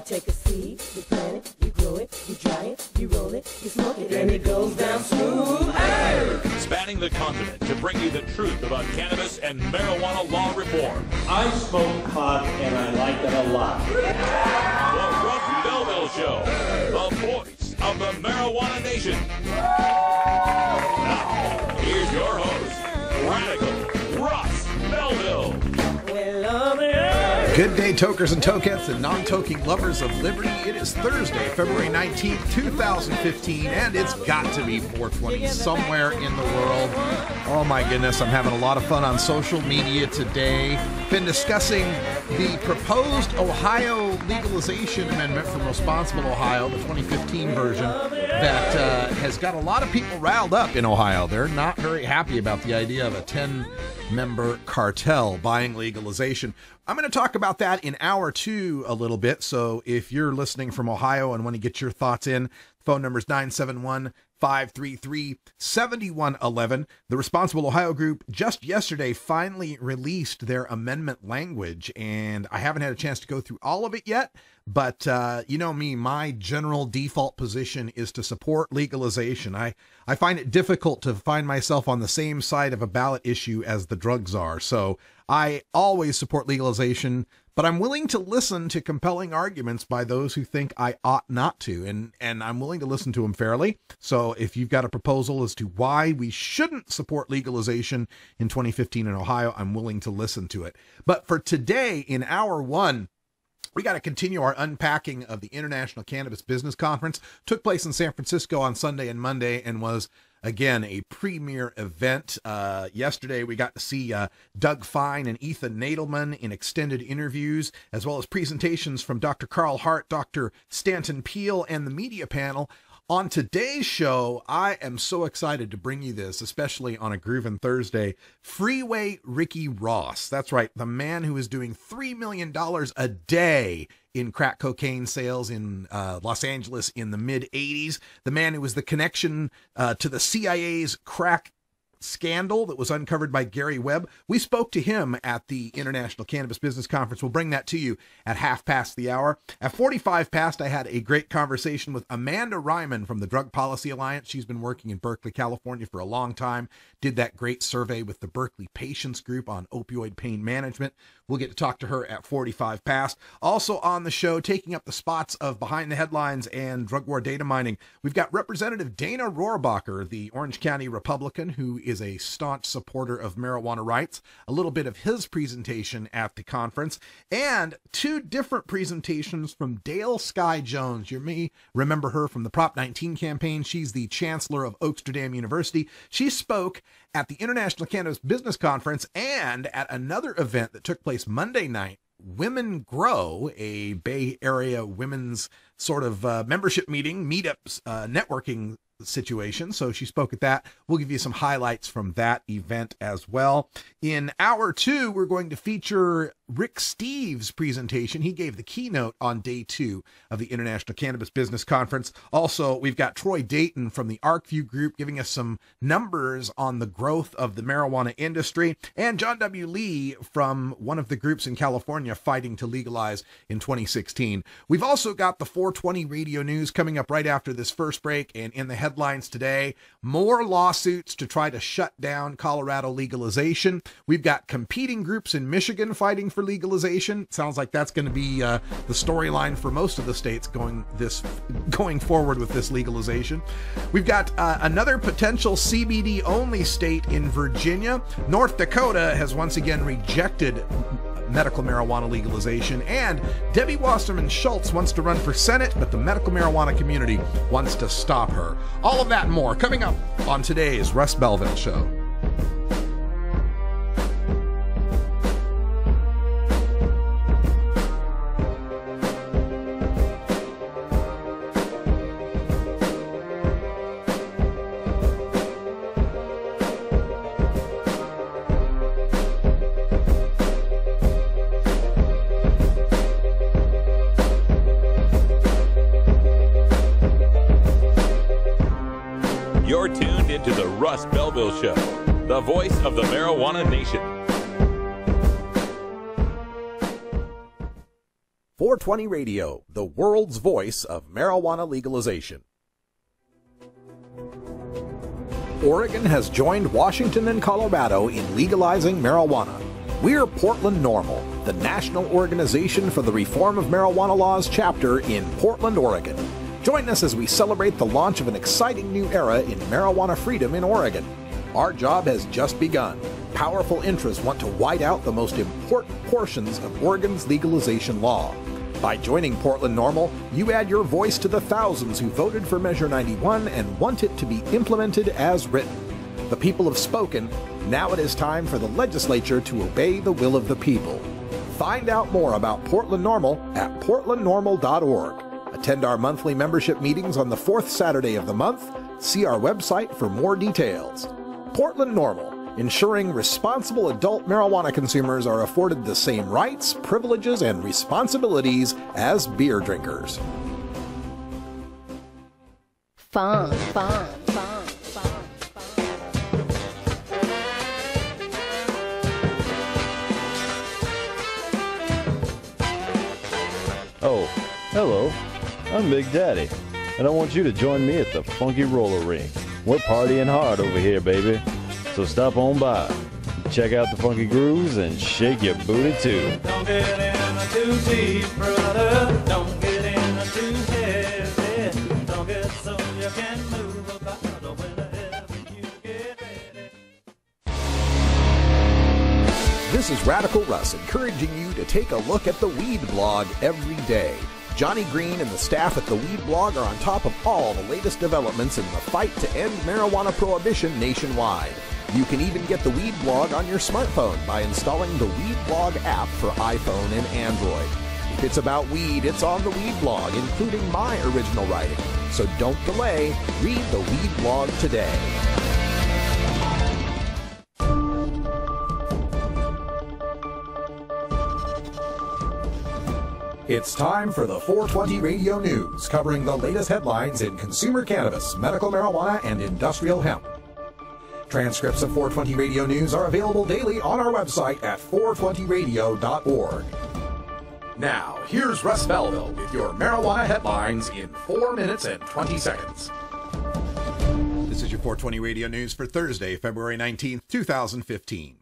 take a seed, you plant it, you grow it, you dry it, you roll it, you smoke it, and it goes down smooth. Hey! Spanning the continent to bring you the truth about cannabis and marijuana law reform. I smoke pot and I like it a lot. The Russ Belville Show, the voice of the marijuana nation. Now, here's your host, Radical Russ Belville. Good day, tokers and tokettes and non-toking lovers of liberty. It is Thursday, February 19th, 2015, and it's got to be 420 somewhere in the world. Oh my goodness, I'm having a lot of fun on social media today. Been discussing the proposed Ohio legalization amendment from Responsible Ohio, the 2015 version, that has got a lot of people riled up in Ohio. They're not very happy about the idea of a 10-member cartel buying legalization. I'm going to talk about that in hour two a little bit. So if you're listening from Ohio and want to get your thoughts in, phone number is 971-533-7111. The Responsible Ohio group just yesterday finally released their amendment language, and I haven't had a chance to go through all of it yet. But you know me, my general default position is to support legalization. I find it difficult to find myself on the same side of a ballot issue as the drug czar. So I always support legalization, but I'm willing to listen to compelling arguments by those who think I ought not to, and I'm willing to listen to them fairly. So if you've got a proposal as to why we shouldn't support legalization in 2015 in Ohio, I'm willing to listen to it. But for today, in hour one, we got to continue our unpacking of the International Cannabis Business Conference. Took place in San Francisco on Sunday and Monday and was, again, a premier event. Yesterday, we got to see Doug Fine and Ethan Nadelman in extended interviews, as well as presentations from Dr. Carl Hart, Dr. Stanton Peel, and the media panel. On today's show, I am so excited to bring you this, especially on a Groovin' Thursday. Freeway Ricky Ross. That's right, the man who is doing $3 million a day in crack cocaine sales in Los Angeles in the mid-'80s. The man who was the connection to the CIA's crack scandal that was uncovered by Gary Webb. We spoke to him at the International Cannabis Business Conference. We'll bring that to you at 1:30. At 45 past, I had a great conversation with Amanda Ryman from the Drug Policy Alliance. She's been working in Berkeley, California for a long time. Did that great survey with the Berkeley Patients Group on opioid pain management. We'll get to talk to her at 45 past. Also on the show, taking up the spots of Behind the Headlines and Drug War Data Mining, we've got Representative Dana Rohrabacher, the Orange County Republican, who is a staunch supporter of marijuana rights. A little bit of his presentation at the conference, and two different presentations from Dale Sky Jones. You may remember her from the Prop 19 campaign. She's the chancellor of Oaksterdam University. She spoke at the International Cannabis Business Conference and at another event that took place Monday night, Women Grow, a Bay Area women's sort of membership meeting, meetups, networking situation. So she spoke at that. We'll give you some highlights from that event as well. In hour two, we're going to feature Rick Steves' presentation. He gave the keynote on day 2 of the International Cannabis Business Conference. Also, we've got Troy Dayton from the ArcView Group giving us some numbers on the growth of the marijuana industry, and John W. Lee from one of the groups in California fighting to legalize in 2016. We've also got the 420 radio news coming up right after this first break, and in the headlines today, more lawsuits to try to shut down Colorado legalization. We've got competing groups in Michigan fighting for legalization. Sounds like that's going to be the storyline for most of the states going forward with this legalization. We've got another potential CBD only state in Virginia. North Dakota has once again rejected medical marijuana legalization, and Debbie Wasserman Schultz wants to run for Senate, but the medical marijuana community wants to stop her. All of that and more coming up on today's Russ Belville Show. You're tuned into the Russ Belville Show, the voice of the marijuana nation. 420 Radio, the world's voice of marijuana legalization. Oregon has joined Washington and Colorado in legalizing marijuana. We're Portland NORML, the national organization for the reform of marijuana laws chapter in Portland, Oregon. Join us as we celebrate the launch of an exciting new era in marijuana freedom in Oregon. Our job has just begun. Powerful interests want to white out the most important portions of Oregon's legalization law. By joining Portland NORML, you add your voice to the thousands who voted for Measure 91 and want it to be implemented as written. The people have spoken. Now it is time for the legislature to obey the will of the people. Find out more about Portland NORML at portlandnormal.org. Attend our monthly membership meetings on the fourth Saturday of the month. See our website for more details. Portland NORML, ensuring responsible adult marijuana consumers are afforded the same rights, privileges, and responsibilities as beer drinkers. Fun. Oh, hello. I'm Big Daddy, and I want you to join me at the Funky Roller Ring. We're partying hard over here, baby. So stop on by, check out the funky grooves, and shake your booty too. Don't get in too deep, brother. Don't get in too heavy. Don't get so you can move about whenever you get ready. This is Radical Russ encouraging you to take a look at the Weed Blog every day. Johnny Green and the staff at the Weed Blog are on top of all the latest developments in the fight to end marijuana prohibition nationwide. You can even get the Weed Blog on your smartphone by installing the Weed Blog app for iPhone and Android. If it's about weed, it's on the Weed Blog, including my original writing. So don't delay. Read the Weed Blog today. It's time for the 420 Radio News, covering the latest headlines in consumer cannabis, medical marijuana, and industrial hemp. Transcripts of 420 Radio News are available daily on our website at 420radio.org. Now, here's Russ Belville with your marijuana headlines in 4 minutes and 20 seconds. This is your 420 Radio News for Thursday, February 19th, 2015.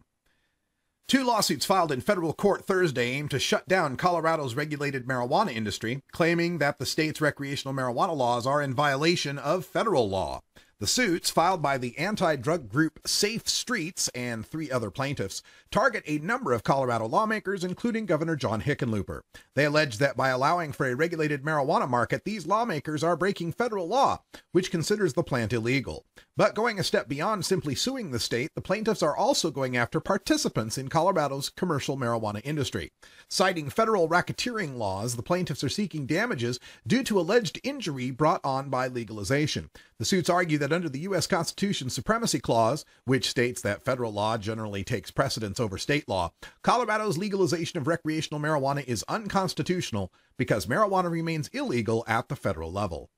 Two lawsuits filed in federal court Thursday aim to shut down Colorado's regulated marijuana industry, claiming that the state's recreational marijuana laws are in violation of federal law. The suits, filed by the anti-drug group Safe Streets and 3 other plaintiffs, target a number of Colorado lawmakers, including Governor John Hickenlooper. They allege that by allowing for a regulated marijuana market, these lawmakers are breaking federal law, which considers the plant illegal. But going a step beyond simply suing the state, the plaintiffs are also going after participants in Colorado's commercial marijuana industry. Citing federal racketeering laws, the plaintiffs are seeking damages due to alleged injury brought on by legalization. The suits argue that under the U.S. Constitution's Supremacy Clause, which states that federal law generally takes precedence over state law, Colorado's legalization of recreational marijuana is unconstitutional because marijuana remains illegal at the federal level.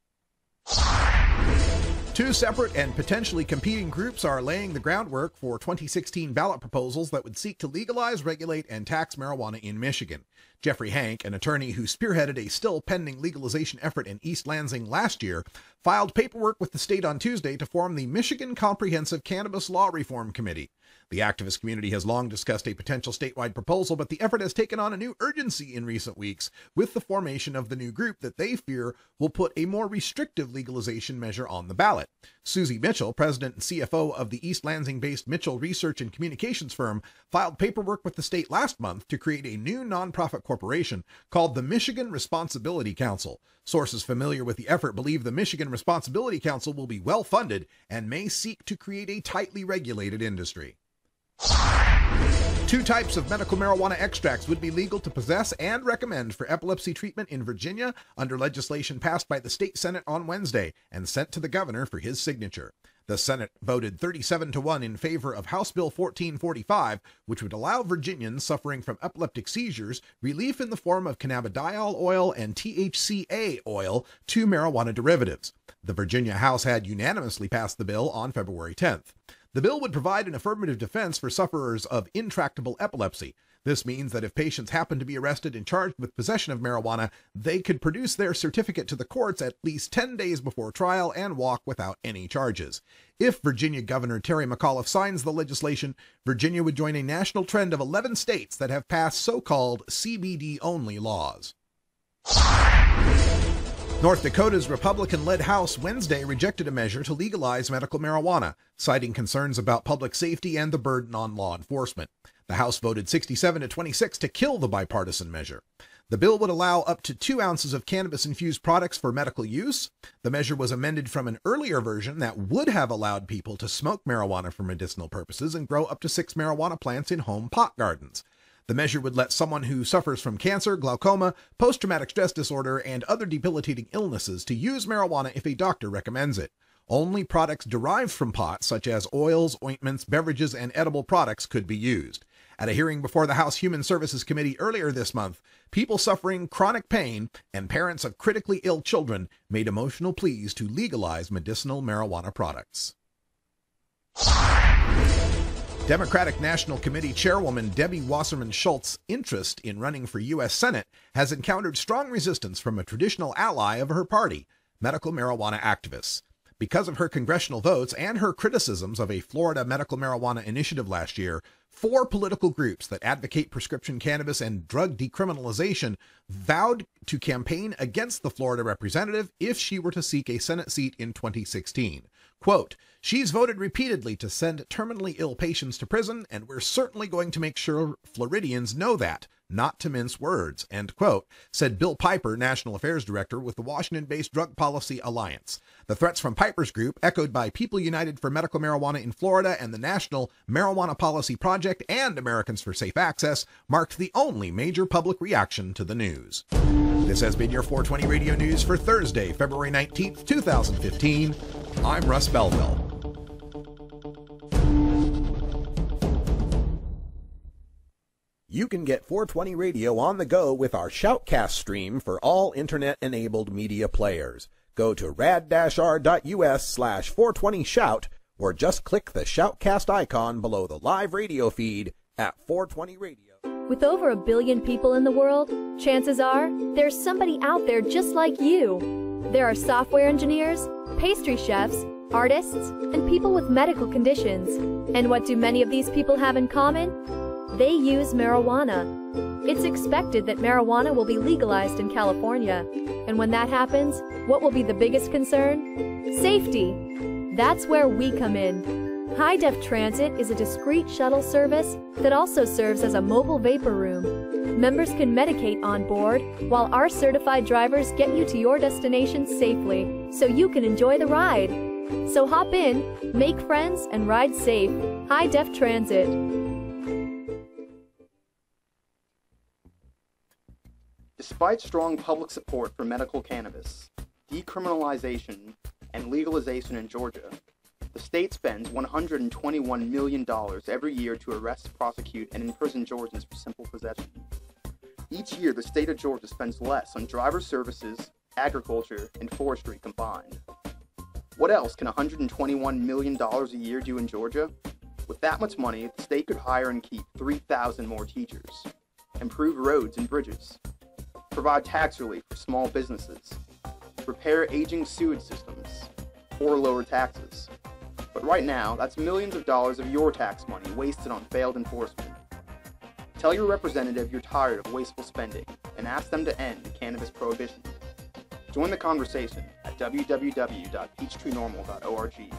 Two separate and potentially competing groups are laying the groundwork for 2016 ballot proposals that would seek to legalize, regulate, and tax marijuana in Michigan. Jeffrey Hank, an attorney who spearheaded a still-pending legalization effort in East Lansing last year, filed paperwork with the state on Tuesday to form the Michigan Comprehensive Cannabis Law Reform Committee. The activist community has long discussed a potential statewide proposal, but the effort has taken on a new urgency in recent weeks with the formation of the new group that they fear will put a more restrictive legalization measure on the ballot. Susie Mitchell, president and CFO of the East Lansing-based Mitchell Research and Communications firm, filed paperwork with the state last month to create a new nonprofit corporation called the Michigan Responsibility Council. Sources familiar with the effort believe the Michigan Responsibility Council will be well funded and may seek to create a tightly regulated industry. Two types of medical marijuana extracts would be legal to possess and recommend for epilepsy treatment in Virginia under legislation passed by the state Senate on Wednesday and sent to the governor for his signature. The Senate voted 37-1 in favor of House Bill 1445, which would allow Virginians suffering from epileptic seizures relief in the form of cannabidiol oil and THCA oil, two marijuana derivatives. The Virginia House had unanimously passed the bill on February 10th. The bill would provide an affirmative defense for sufferers of intractable epilepsy. This means that if patients happen to be arrested and charged with possession of marijuana, they could produce their certificate to the courts at least 10 days before trial and walk without any charges. If Virginia Governor Terry McAuliffe signs the legislation, Virginia would join a national trend of 11 states that have passed so-called CBD-only laws. North Dakota's Republican-led House Wednesday rejected a measure to legalize medical marijuana, citing concerns about public safety and the burden on law enforcement. The House voted 67-26 to kill the bipartisan measure. The bill would allow up to 2 ounces of cannabis-infused products for medical use. The measure was amended from an earlier version that would have allowed people to smoke marijuana for medicinal purposes and grow up to 6 marijuana plants in home pot gardens. The measure would let someone who suffers from cancer, glaucoma, post-traumatic stress disorder, and other debilitating illnesses to use marijuana if a doctor recommends it. Only products derived from pot, such as oils, ointments, beverages, and edible products, could be used. At a hearing before the House Human Services Committee earlier this month, people suffering chronic pain and parents of critically ill children made emotional pleas to legalize medicinal marijuana products. Democratic National Committee Chairwoman Debbie Wasserman Schultz's interest in running for U.S. Senate has encountered strong resistance from a traditional ally of her party, medical marijuana activists. Because of her congressional votes and her criticisms of a Florida medical marijuana initiative last year, 4 political groups that advocate prescription cannabis and drug decriminalization vowed to campaign against the Florida representative if she were to seek a Senate seat in 2016. Quote, "She's voted repeatedly to send terminally ill patients to prison, and we're certainly going to make sure Floridians know that, not to mince words," end quote, said Bill Piper, National Affairs Director with the Washington-based Drug Policy Alliance. The threats from Piper's group, echoed by People United for Medical Marijuana in Florida and the National Marijuana Policy Project and Americans for Safe Access, marked the only major public reaction to the news. This has been your 420 Radio News for Thursday, February 19th, 2015. I'm Russ Belville. You can get 420 Radio on the go with our Shoutcast stream for all internet-enabled media players. Go to rad-r.us/420shout or just click the Shoutcast icon below the live radio feed at 420 Radio. With over 1 billion people in the world, chances are there's somebody out there just like you. There are software engineers, pastry chefs, artists, and people with medical conditions. And what do many of these people have in common? They use marijuana. It's expected that marijuana will be legalized in California. And when that happens, what will be the biggest concern? Safety. That's where we come in. High Def Transit is a discreet shuttle service that also serves as a mobile vapor room. Members can medicate on board, while our certified drivers get you to your destination safely, so you can enjoy the ride. So hop in, make friends, and ride safe. High Def Transit. Despite strong public support for medical cannabis, decriminalization, and legalization in Georgia, the state spends $121 million every year to arrest, prosecute, and imprison Georgians for simple possession. Each year, the state of Georgia spends less on driver services, agriculture, and forestry combined. What else can $121 million a year do in Georgia? With that much money, the state could hire and keep 3,000 more teachers, improve roads and bridges, provide tax relief for small businesses, repair aging sewage systems, or lower taxes. But right now, that's millions of dollars of your tax money wasted on failed enforcement. Tell your representative you're tired of wasteful spending and ask them to end cannabis prohibition. Join the conversation at www.peachtreenormal.org.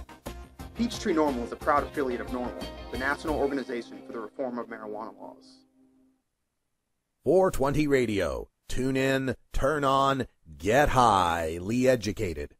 Peachtree Normal is a proud affiliate of NORML, the National Organization for the Reform of Marijuana Laws. 420 Radio. Tune in, turn on, get highly educated.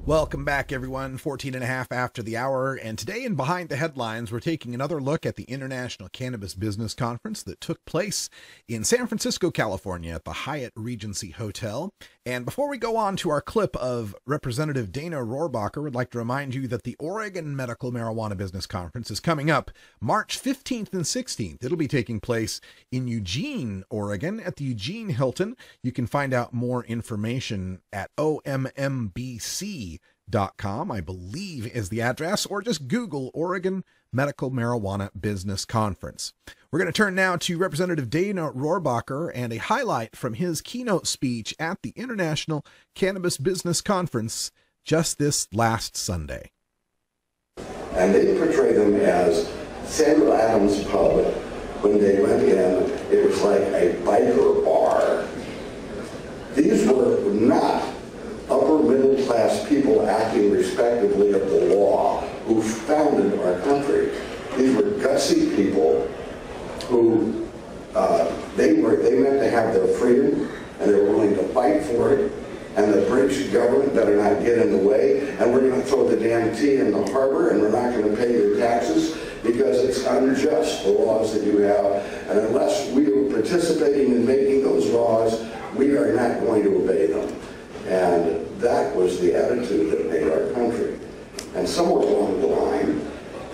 Welcome back, everyone. 14 and a half after the hour. And today in Behind the Headlines, we're taking another look at the International Cannabis Business Conference that took place in San Francisco, California at the Hyatt Regency Hotel. And before we go on to our clip of Representative Dana Rohrabacher, we'd like to remind you that the Oregon Medical Marijuana Business Conference is coming up March 15th and 16th. It'll be taking place in Eugene, Oregon at the Eugene Hilton. You can find out more information at OMMBC.com, I believe is the address, or just Google Oregon Medical Marijuana Business Conference. We're going to turn now to Representative Dana Rohrabacher and a highlight from his keynote speech at the International Cannabis Business Conference just this last Sunday. And they portray them as Samuel Adams' pub. When they went in, it was like a biker bar. These were not upper middle class people acting respectively of the law who founded our country. These were gutsy people who they meant to have their freedom, and they were willing to fight for it. And the British government better not get in the way, and we're going to throw the damn tea in the harbor, and we're not going to pay your taxes because it's unjust, the laws that you have. And unless we are participating in making those laws, we are not going to obey them. And that was the attitude that made our country. And somewhere along the line,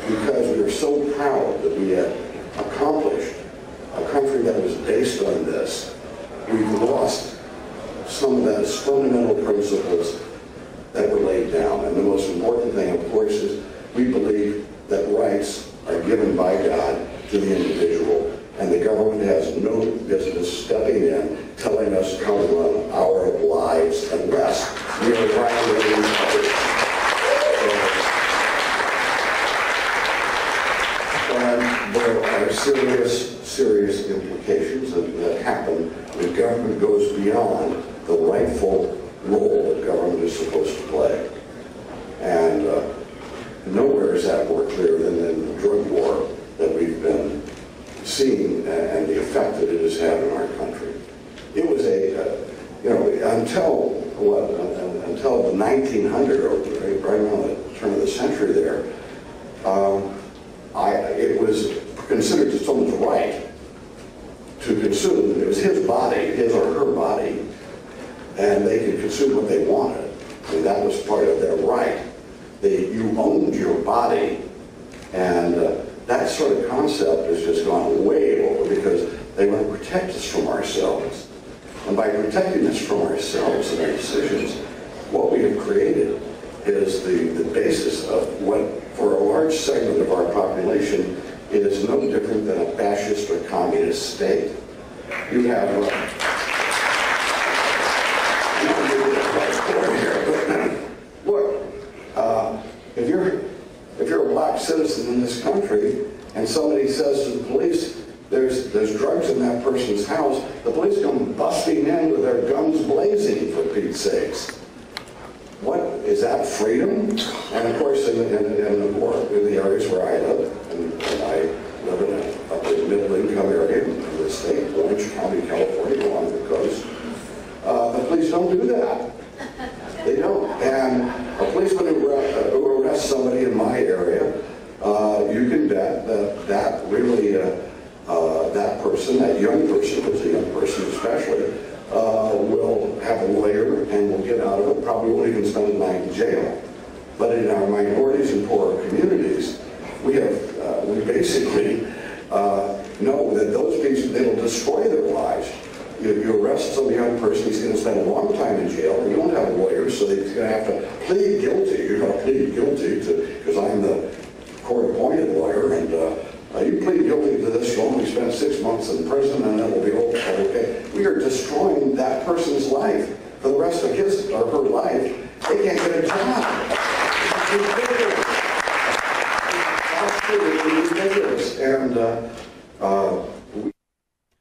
because we are so proud that we had accomplished a country that was based on this, we've lost some of those fundamental principles that were laid down. And the most important thing, of course, is we believe that rights are given by God to the individual, and the government has no business stepping in, telling us how to run our lives unless we are violating others. And there are serious implications that happen when government goes beyond the rightful role that government is supposed to play. And nowhere is that more clear than in the drug war that we've been seeing and the effect that it has had on our country. It was until the 1900, or right around the turn of the century there, it was considered to someone's right to consume. It was his body, his or her body, and they could consume what they wanted. I mean, that was part of their right. You owned your body, and that sort of concept has just gone way over because they want to protect us from ourselves. And by protecting us from ourselves and our decisions, what we have created is the basis of what, for a large segment of our population, is no different than a fascist or communist state. You have look, if you're a black citizen in this country and somebody says to the police there's drugs in that person's house, the police come busting in with their guns blazing, for Pete's sakes. What is that, freedom? And of course, in the areas where I live, and I live in a middle-income area in the state, Orange County, California, along the coast, the police don't do that. They don't. And a policeman who arrests somebody in my area, you can bet that really that person, that young person, was a young person especially, will have a lawyer and will get out of it, probably won't even spend a night in jail. But in our minorities and poorer communities, we basically know that those people, they will destroy their lives. You arrest some young person, he's going to spend a long time in jail. You don't have a lawyer, so he's going to have to plead guilty. You're going to plead guilty because I'm the court-appointed lawyer, and you plead guilty to this, you'll only spend 6 months in prison, and then it'll be over. Okay. We are destroying that person's life for the rest of his or her life. They can't get a job. It's ridiculous. And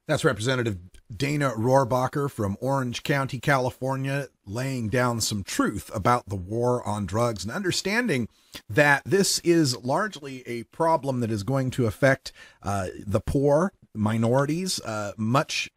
that's Representative Dana Rohrabacher from Orange County, California, laying down some truth about the war on drugs and understanding that this is largely a problem that is going to affect the poor, minorities, much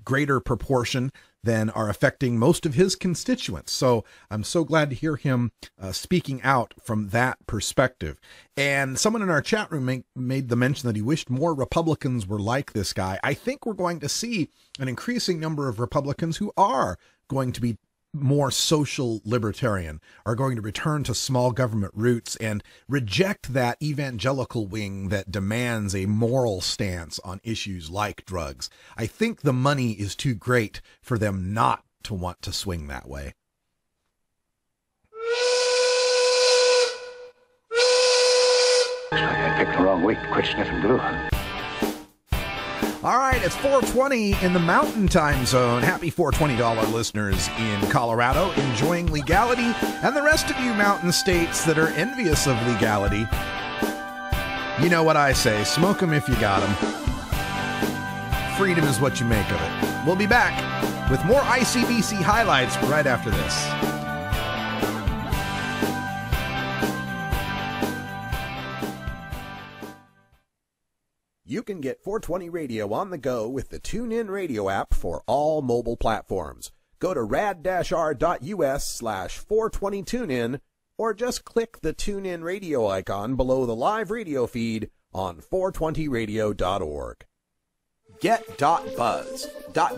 greater proportion than are affecting most of his constituents. So I'm so glad to hear him speaking out from that perspective. And someone in our chat room made the mention that he wished more Republicans were like this guy. I think we're going to see an increasing number of Republicans who are going to be more social libertarian, are going to return to small government roots and reject that evangelical wing that demands a moral stance on issues like drugs. I think the money is too great for them not to want to swing that way. Looks like I picked the wrong week to quit sniffing glue. All right, it's 4:20 in the Mountain Time Zone. Happy $420 listeners in Colorado enjoying legality, and the rest of you mountain states that are envious of legality. You know what I say, smoke them if you got them. Freedom is what you make of it. We'll be back with more ICBC highlights right after this. You can get 420 Radio on the go with the TuneIn Radio app for all mobile platforms. Go to rad-r.us/420tunein or just click the TuneIn Radio icon below the live radio feed on 420radio.org. Get.Buzz.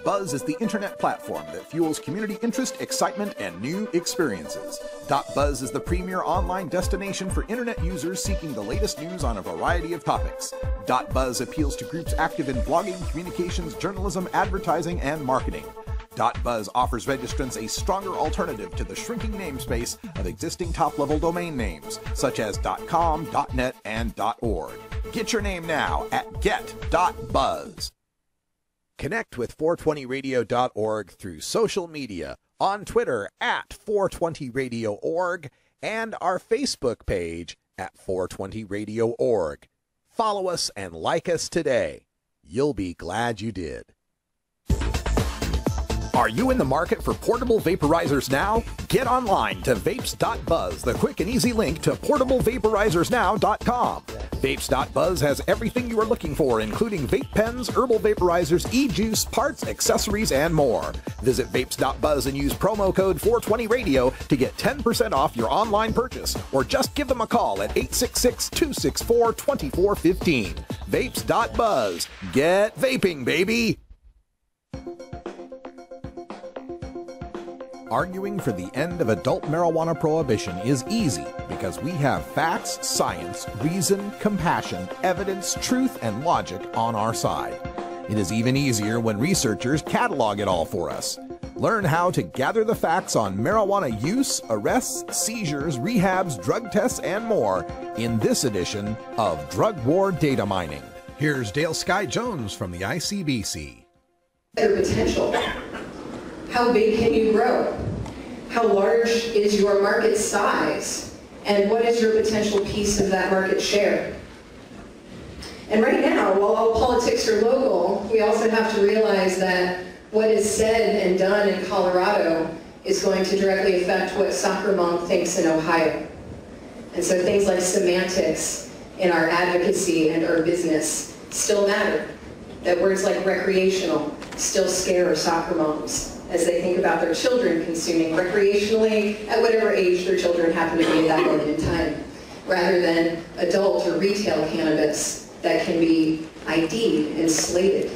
.Buzz is the internet platform that fuels community interest, excitement, and new experiences. .Buzz is the premier online destination for internet users seeking the latest news on a variety of topics. .Buzz appeals to groups active in blogging, communications, journalism, advertising, and marketing. .Buzz offers registrants a stronger alternative to the shrinking namespace of existing top-level domain names, such as .com, .net, and .org. Get your name now at get.buzz. Connect with 420radio.org through social media, on Twitter at 420radio.org, and our Facebook page at 420radio.org. Follow us and like us today. You'll be glad you did. Are you in the market for portable vaporizers now? Get online to vapes.buzz, the quick and easy link to portablevaporizers.now.com. Vapes.buzz has everything you are looking for, including vape pens, herbal vaporizers, e-juice, parts, accessories, and more. Visit vapes.buzz and use promo code 420radio to get 10% off your online purchase, or just give them a call at 866-264-2415. Vapes.buzz. Get vaping, baby! Arguing for the end of adult marijuana prohibition is easy because we have facts, science, reason, compassion, evidence, truth, and logic on our side. It is even easier when researchers catalog it all for us. Learn how to gather the facts on marijuana use, arrests, seizures, rehabs, drug tests, and more in this edition of Drug War Data Mining. Here's Dale Sky Jones from the ICBC. Their potential. How big can you grow? How large is your market size? And what is your potential piece of that market share? And right now, while all politics are local, we also have to realize that what is said and done in Colorado is going to directly affect what Soccer Mom thinks in Ohio. And so things like semantics in our advocacy and our business still matter. That words like recreational still scare soccer moms as they think about their children consuming recreationally at whatever age their children happen to be at that moment in time, rather than adult or retail cannabis that can be ID'd and slated.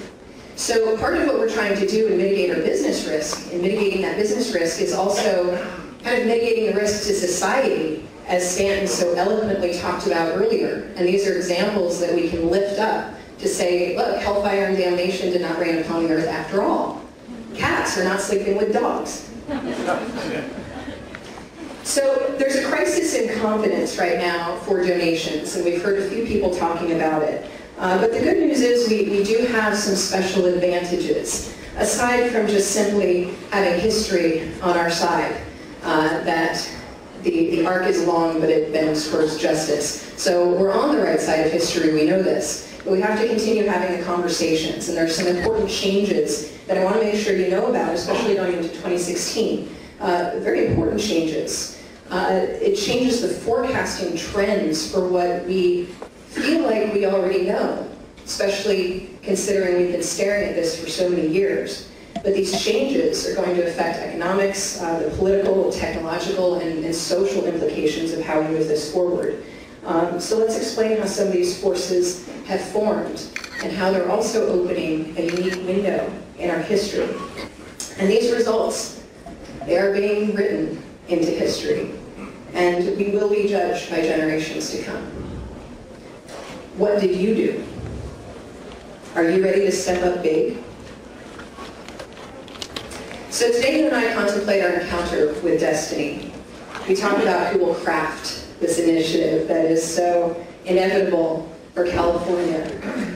So part of what we're trying to do in mitigate our business risk, and mitigating that business risk, is also kind of mitigating the risk to society, as Stanton so eloquently talked about earlier. And these are examples that we can lift up to say, look, hellfire and damnation did not rain upon the earth after all. Cats are not sleeping with dogs. So there's a crisis in confidence right now for donations, and we've heard a few people talking about it. But the good news is we do have some special advantages, aside from just simply having history on our side, that the arc is long, but it bends towards justice. So we're on the right side of history, we know this. But we have to continue having the conversations, and there's some important changes that I want to make sure you know about, especially going into 2016. Very important changes. It changes the forecasting trends for what we feel like we already know, especially considering we've been staring at this for so many years. But these changes are going to affect economics, the political, technological, and social implications of how we move this forward. So let's explain how some of these forces have formed and how they're also opening a unique window in our history. And these results, they are being written into history, and we will be judged by generations to come. What did you do? Are you ready to step up big? So today you and I contemplate our encounter with destiny. We talk about who will craft this initiative that is so inevitable for California.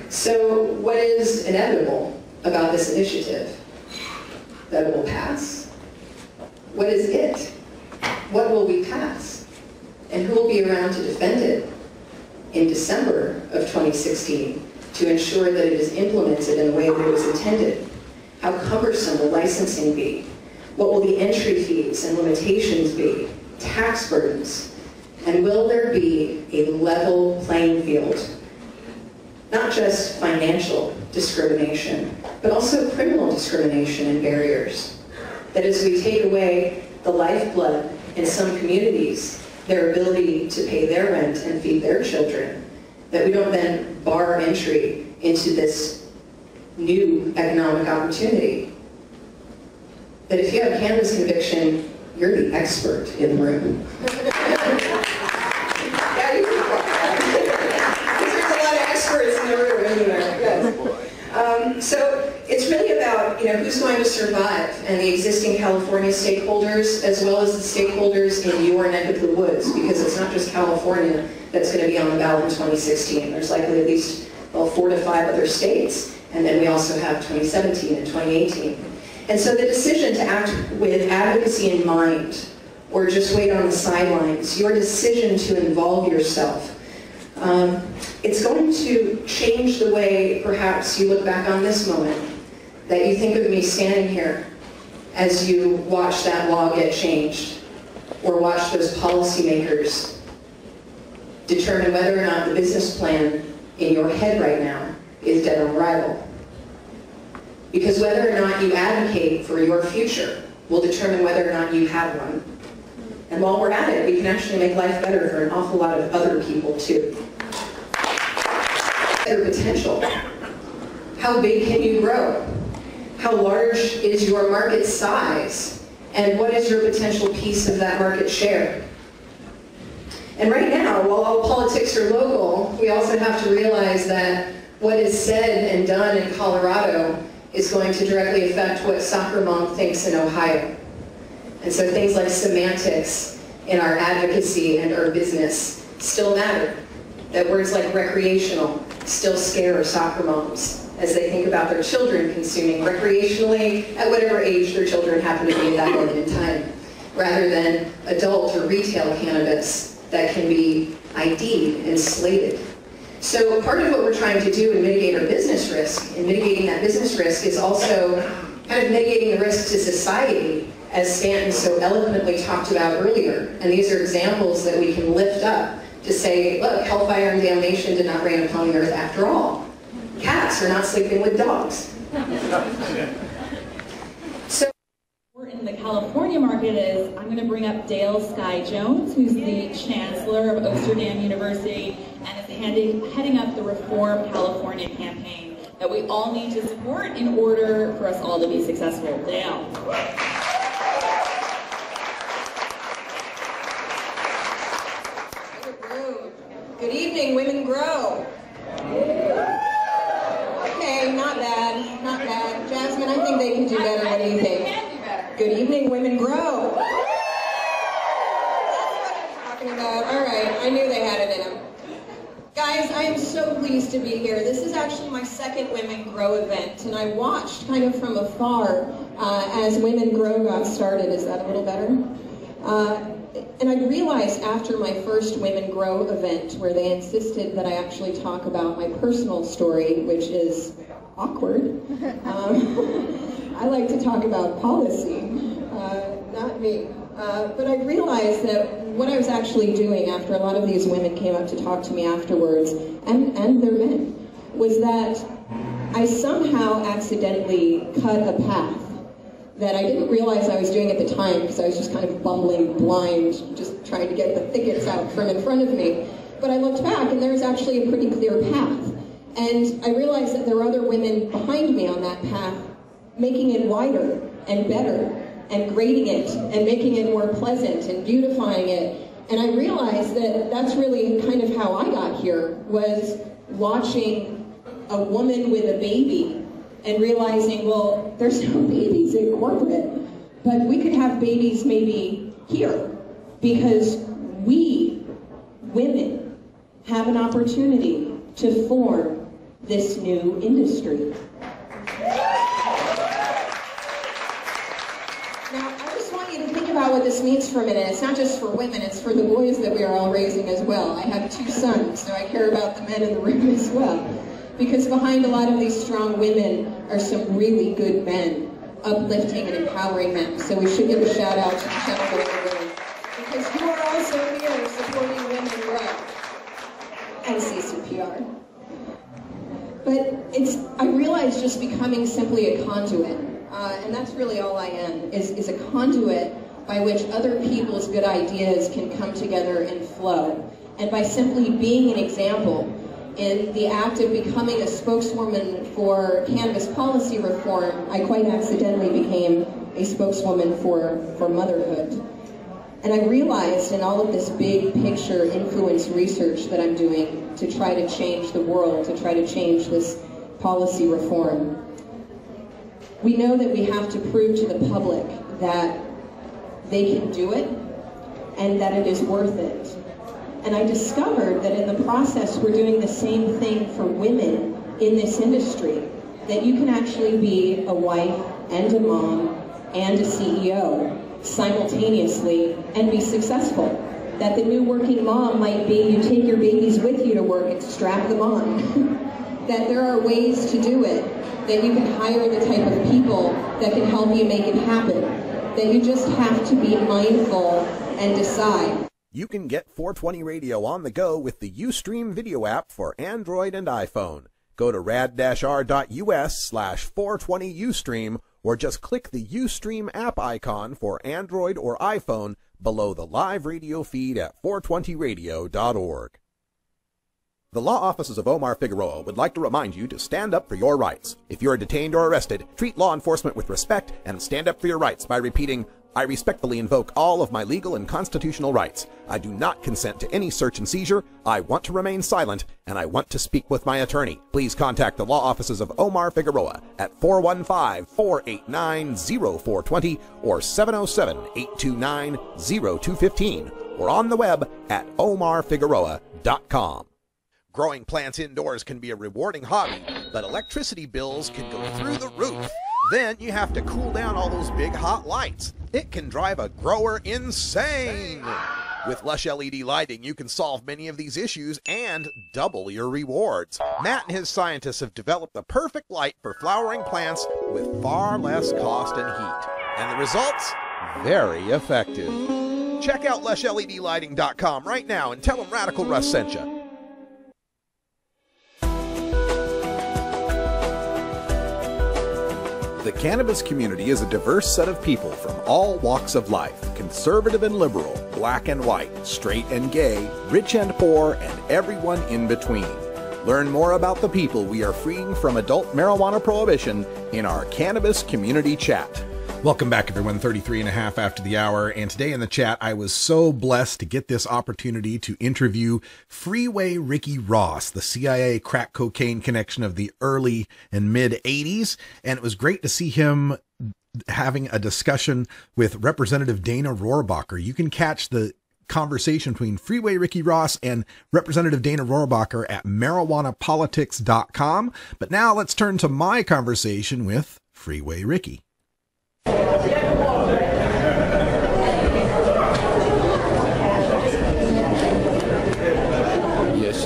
So what is inevitable about this initiative? That it will pass? What is it? What will we pass? And who will be around to defend it in December of 2016 to ensure that it is implemented in the way that it was intended? How cumbersome will licensing be? What will the entry fees and limitations be? Tax burdens? And will there be a level playing field? Not just financial discrimination, but also criminal discrimination and barriers. That as we take away the lifeblood in some communities, their ability to pay their rent and feed their children, that we don't then bar entry into this new economic opportunity. That if you have a cannabis conviction, you're the expert in the room. Yeah, you there's a lot of experts in the room, isn't there? Yes. So it's really about who's going to survive, and the existing California stakeholders, as well as the stakeholders in your neck of the woods, because it's not just California that's going to be on the ballot in 2016. There's likely at least 4 to 5 other states, and then we also have 2017 and 2018. And so the decision to act with advocacy in mind, or just wait on the sidelines, your decision to involve yourself, it's going to change the way perhaps you look back on this moment, that you think of me standing here as you watch that law get changed, or watch those policymakers determine whether or not the business plan in your head right now is dead on arrival. Because whether or not you advocate for your future will determine whether or not you have one. And while we're at it, we can actually make life better for an awful lot of other people too. Better potential. How big can you grow? How large is your market size? And what is your potential piece of that market share? And right now, while all politics are local, we also have to realize that what is said and done in Colorado is going to directly affect what Soccer Mom thinks in Ohio. And so things like semantics in our advocacy and our business still matter. That words like recreational still scare soccer moms as they think about their children consuming recreationally at whatever age their children happen to be at that moment in time, rather than adult or retail cannabis that can be ID'd and slated. So part of what we're trying to do in mitigate our business risk, and mitigating that business risk, is also kind of mitigating the risk to society, as Stanton so eloquently talked about earlier. And these are examples that we can lift up to say, look, hellfire and damnation did not rain upon the earth after all. Cats are not sleeping with dogs. So in the California market is, I'm going to bring up Dale Sky Jones, who's the Chancellor of Amsterdam University and is heading up the Reform California campaign that we all need to support in order for us all to be successful. Dale. Good evening, Women Grow. Okay, not bad, not bad. Jasmine, I think they can do better. What do you think? Good evening, Women Grow. That's what I'm talking about. All right, I knew they had it in them. Guys, I am so pleased to be here. This is actually my second Women Grow event, and I watched kind of from afar as Women Grow got started. Is that a little better? And I realized after my first Women Grow event, where they insisted that I actually talk about my personal story, which is awkward. I like to talk about policy, not me. But I realized that what I was actually doing after a lot of these women came up to talk to me afterwards, and their men, was that I somehow accidentally cut a path that I didn't realize I was doing at the time because I was just kind of bumbling blind, just trying to get the thickets out from in front of me. But I looked back and there was actually a pretty clear path. And I realized that there were other women behind me on that path, making it wider and better, and grading it, and making it more pleasant, and beautifying it. And I realized that that's really kind of how I got here, was watching a woman with a baby and realizing, well, there's no babies in corporate, but we could have babies maybe here, because we, women, have an opportunity to form this new industry. Now, I just want you to think about what this means for a minute. It's not just for women, it's for the boys that we are all raising as well. I have 2 sons, so I care about the men in the room as well. Because behind a lot of these strong women are some really good men, uplifting and empowering them. So we should give a shout out to the gentlemen in the room. Because you are also here supporting women grow. And CCPR. But I realized just becoming simply a conduit, and that's really all I am, is a conduit by which other people's good ideas can come together and flow. And by simply being an example in the act of becoming a spokeswoman for cannabis policy reform, I quite accidentally became a spokeswoman for motherhood. And I realized in all of this big picture influence research that I'm doing to try to change the world, to try to change this policy reform, we know that we have to prove to the public that they can do it and that it is worth it. And I discovered that in the process we're doing the same thing for women in this industry, that you can actually be a wife and a mom and a CEO simultaneously and be successful. That the new working mom might be you take your babies with you to work and strap them on. That there are ways to do it, that you can hire the type of people that can help you make it happen, that you just have to be mindful and decide. You can get 420 Radio on the go with the Ustream video app for Android and iPhone. Go to rad-r.us/420Ustream or just click the Ustream app icon for Android or iPhone below the live radio feed at 420radio.org. The law offices of Omar Figueroa would like to remind you to stand up for your rights. If you are detained or arrested, treat law enforcement with respect and stand up for your rights by repeating, "I respectfully invoke all of my legal and constitutional rights. I do not consent to any search and seizure. I want to remain silent, and I want to speak with my attorney." Please contact the law offices of Omar Figueroa at 415-489-0420 or 707-829-0215 or on the web at omarfigueroa.com. Growing plants indoors can be a rewarding hobby, but electricity bills can go through the roof. Then you have to cool down all those big hot lights. It can drive a grower insane. With Lush LED lighting, you can solve many of these issues and double your rewards. Matt and his scientists have developed the perfect light for flowering plants with far less cost and heat. And the results? Very effective. Check out LushLEDlighting.com right now and tell them Radical Russ sent you. The cannabis community is a diverse set of people from all walks of life, conservative and liberal, black and white, straight and gay, rich and poor, and everyone in between. Learn more about the people we are freeing from adult marijuana prohibition in our Cannabis Community Chat. Welcome back, everyone. 33 and a half after the hour. And today in the chat, I was so blessed to get this opportunity to interview Freeway Ricky Ross, the CIA crack cocaine connection of the early and mid 80s. And it was great to see him having a discussion with Representative Dana Rohrabacher. You can catch the conversation between Freeway Ricky Ross and Representative Dana Rohrabacher at marijuanapolitics.com. But now let's turn to my conversation with Freeway Ricky.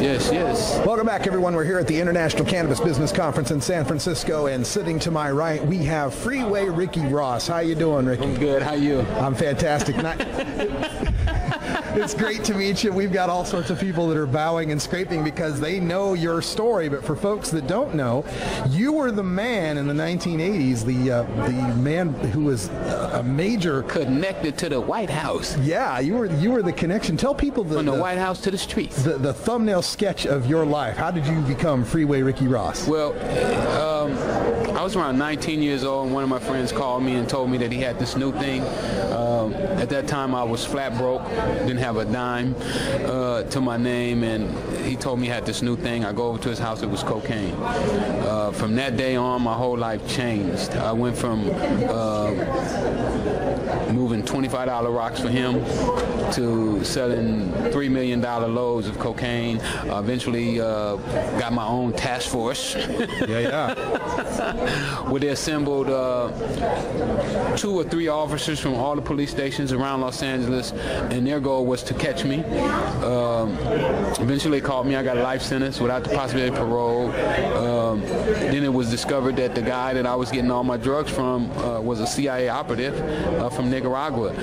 Yes. Welcome back, everyone. We're here at the International Cannabis Business Conference in San Francisco, and sitting to my right, we have Freeway Ricky Ross. How you doing, Ricky? I'm good. How you? I'm fantastic. It's great to meet you. We've got all sorts of people that are bowing and scraping because they know your story. But for folks that don't know, you were the man in the 1980s, the man who was a major connected to the White House. Yeah, you were the connection. Tell people from the White House to the streets. The thumbnail sketch of your life. How did you become Freeway Ricky Ross? Well, I was around 19 years old, and one of my friends called me and told me that he had this new thing. At that time, I was flat broke, didn't have a dime to my name, and he told me he had this new thing. I go over to his house, it was cocaine. From that day on, my whole life changed. I went from moving $25 rocks for him to selling $3 million loads of cocaine. Eventually got my own task force. Where they assembled 2 or 3 officers from all the police stations around Los Angeles, and their goal was to catch me. Eventually they caught me. I got a life sentence without the possibility of parole. Then it was discovered that the guy that I was getting all my drugs from was a CIA operative from Nicaragua.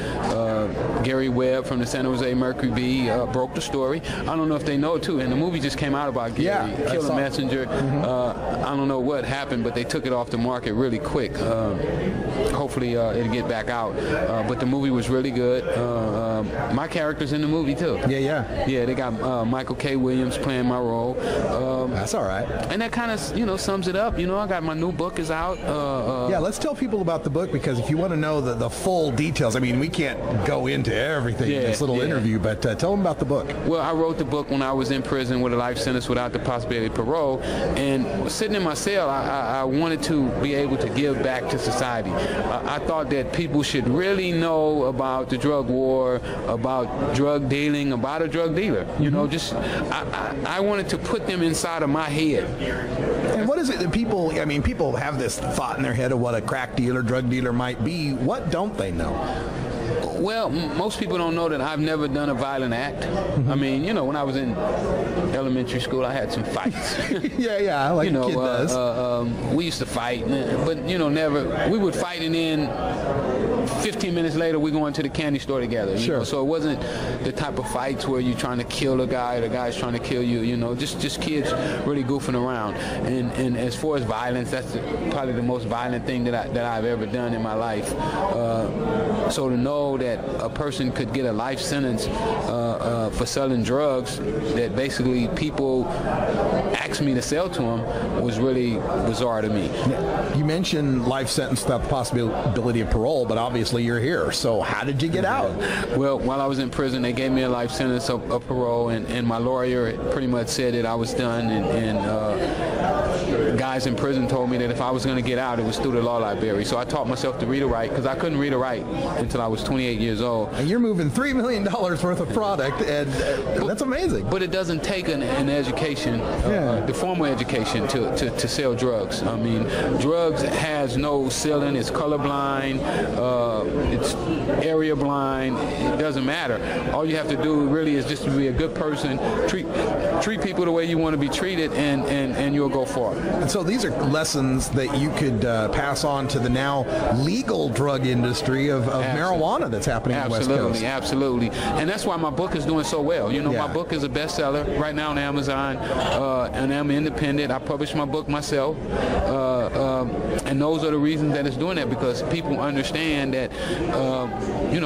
Gary Webb from the San Jose Mercury Bee broke the story. I don't know if they know it too, and the movie just came out about Gary, Kill a Messenger. I don't know what happened, but they took it off the market really quick. Hopefully it'll get back out. But the movie was really good. My character's in the movie too. Yeah, they got Michael K. Williams playing my role. That's all right. And that kind of, sums it up. I got my new book is out. Yeah, let's tell people about the book, because if you want to know the full details, I mean, we can't go into everything in this little interview, but tell them about the book. Well, I wrote the book when I was in prison with a life sentence without the possibility of parole, and sitting in my cell, I wanted to be able to give back to society. I thought that people should really know about the drug war, about drug dealing, about a drug dealer. I wanted to put them inside of my head. And what is it that people have this thought in their head of what a crack dealer, drug dealer might be. What don't they know? Well, most people don't know that I've never done a violent act. I mean, when I was in elementary school, I had some fights. yeah, like a kid does. We used to fight, but, never. We would fight, and then 15 minutes later, we go into the candy store together. Sure. So it wasn't the type of fights where you're trying to kill a guy or the guy's trying to kill you. Just kids really goofing around. And as far as violence, that's probably the most violent thing that I've ever done in my life. So to know that a person could get a life sentence for selling drugs that basically people asked me to sell to them was really bizarre to me. You mentioned life sentence without the possibility of parole, but obviously you're here. So how did you get out? Well, while I was in prison, they gave me a life sentence of parole, and my lawyer pretty much said that I was done, and guys in prison told me that if I was going to get out, it was through the law library. So I taught myself to read or write, because I couldn't read or write until I was 28 years old. And you're moving $3 million worth of product, and that's amazing. But it doesn't take an education, the formal education, to sell drugs. I mean, drugs has no ceiling. It's colorblind. It's area blind. It doesn't matter. All you have to do really is just to be a good person, treat people the way you want to be treated, and you'll go far. And so these are lessons that you could pass on to the now legal drug industry of marijuana that's happening on the West Coast. Absolutely. And that's why my book is doing so well. My book is a bestseller right now on Amazon, and I'm independent. I publish my book myself, and those are the reasons that it's doing that, because people understand that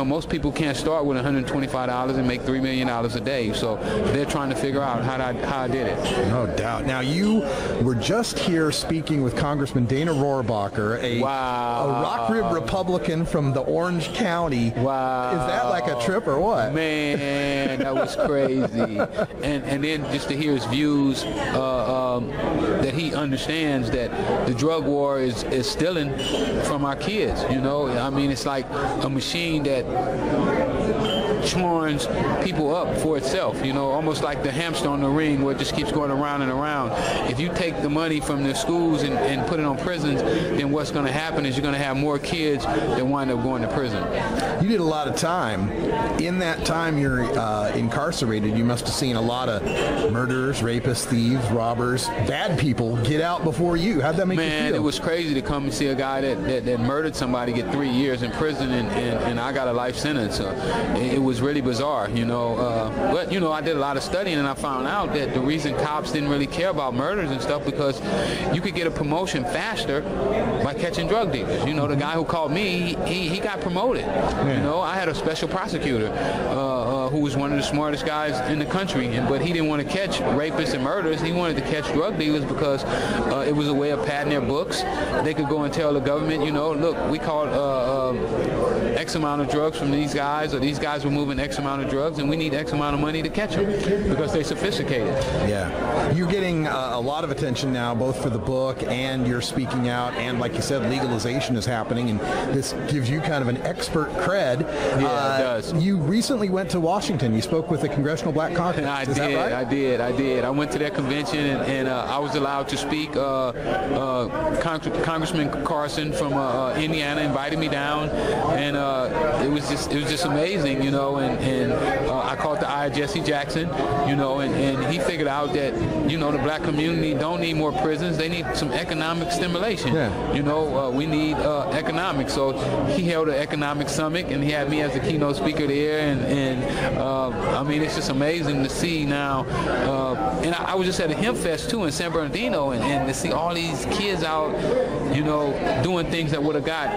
most people can't start with $125 and make $3 million a day. So they're trying to figure out how I did it. No doubt. Now, you were just here speaking with Congressman Dana Rohrabacher, a rock rib Republican from the Orange County. Wow. Is that like a trip or what? Man, that was crazy. And then just to hear his views, that he understands that the drug war is stealing from our kids. I mean, it's like a machine that churns people up for itself, almost like the hamster on the ring where it just keeps going around and around. If you take the money from the schools and put it on prisons, then what's going to happen is you're going to have more kids that wind up going to prison. You did a lot of time. In that time you're incarcerated, you must have seen a lot of murderers, rapists, thieves, robbers, bad people get out before you. How'd that make you feel? Man, it was crazy to come and see a guy that murdered somebody get 3 years in prison, and I got a life sentence. It was was really bizarre, you know. But, you know, I did a lot of studying, and I found out that the reason cops didn't really care about murders and stuff because you could get a promotion faster by catching drug dealers. You know, the guy who called me, he got promoted. You know, I had a special prosecutor who was one of the smartest guys in the country, but he didn't want to catch rapists and murderers. He wanted to catch drug dealers because it was a way of padding their books. They could go and tell the government, you know, look, we caught X amount of drugs from these guys, or these guys were moving X amount of drugs, and we need X amount of money to catch them because they're sophisticated. Yeah. You're getting a lot of attention now, both for the book and you're speaking out, and like you said, legalization is happening, and this gives you kind of an expert cred. Yeah, it does. You recently went to Washington. You spoke with the Congressional Black Caucus. I Is that right? I did. I went to that convention, and I was allowed to speak. Congressman Carson from Indiana invited me down, and it was just amazing, you know. And I caught the eye of Jesse Jackson, you know, and he figured out that, you know, the black community don't need more prisons. They need some economic stimulation. Yeah. You know, we need economics. So he held an economic summit, and he had me as the keynote speaker there. And I mean, it's just amazing to see now. And I was just at a hemp fest too in San Bernardino, and to see all these kids out, you know, doing things that would have got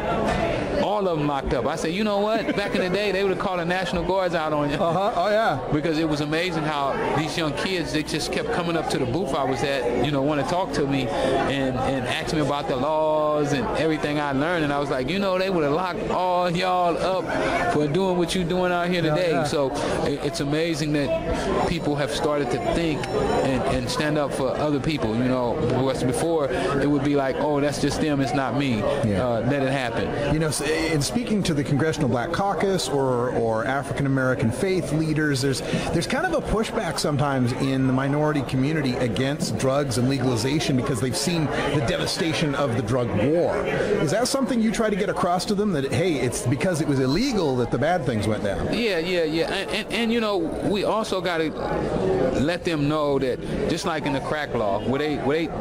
all of them locked up. I said, you know what? Back in the day, they would have called the National Guards out on you. Oh yeah. Because it was amazing how these young kids, they just kept coming up to the booth I was at, you know, want to talk to me and ask me about the laws and everything I learned. And I was like, you know, they would have locked all y'all up for doing what you're doing out here today. Yeah. So it's amazing that people have started to think and stand up for other people. You know, whereas before it would be like, oh, that's just them, it's not me. Yeah. Let it happen. You know, in speaking to the Congressional Black Caucus or African American faith leaders, there's kind of a pushback sometimes in the minority community against drugs and legalization because they've seen the devastation of the drug war. Is that something you try to get across to them, that hey, it's because it was illegal that the bad things went down? Yeah. And you know, we also got to let them know that just like in the crack law, where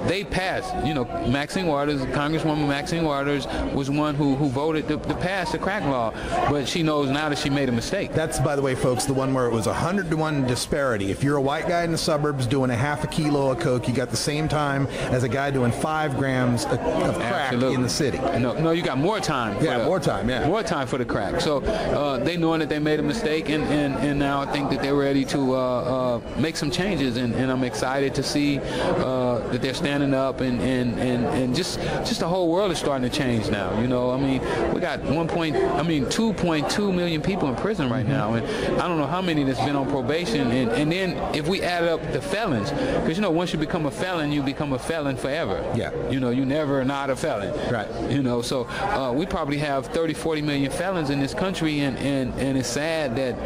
they passed, you know, Maxine Waters, Congresswoman Maxine Waters was one who voted to pass the crack law, but she knows now that she made a mistake. That's, by the way, folks, the one where it was 100-to-1 disparity. If you're a white guy in the suburbs doing a half a kilo of coke, you got the same time as a guy doing 5 grams of crack in the city. No, you got more time. More time. More time for the crack. So they knowing that they made a mistake, and now I think that they're ready to make some changes, and I'm excited to see that they're standing up, and just the whole world is starting to change now. You know, I mean, we got 2.2 million people in prison right now, and I don't know how many that's been on probation, and then if we add up the felons, because you know, once you become a felon, you become a felon forever. Yeah. You know, you never not a felon. Right. You know, so we probably have 30-40 million felons in this country, and it's sad that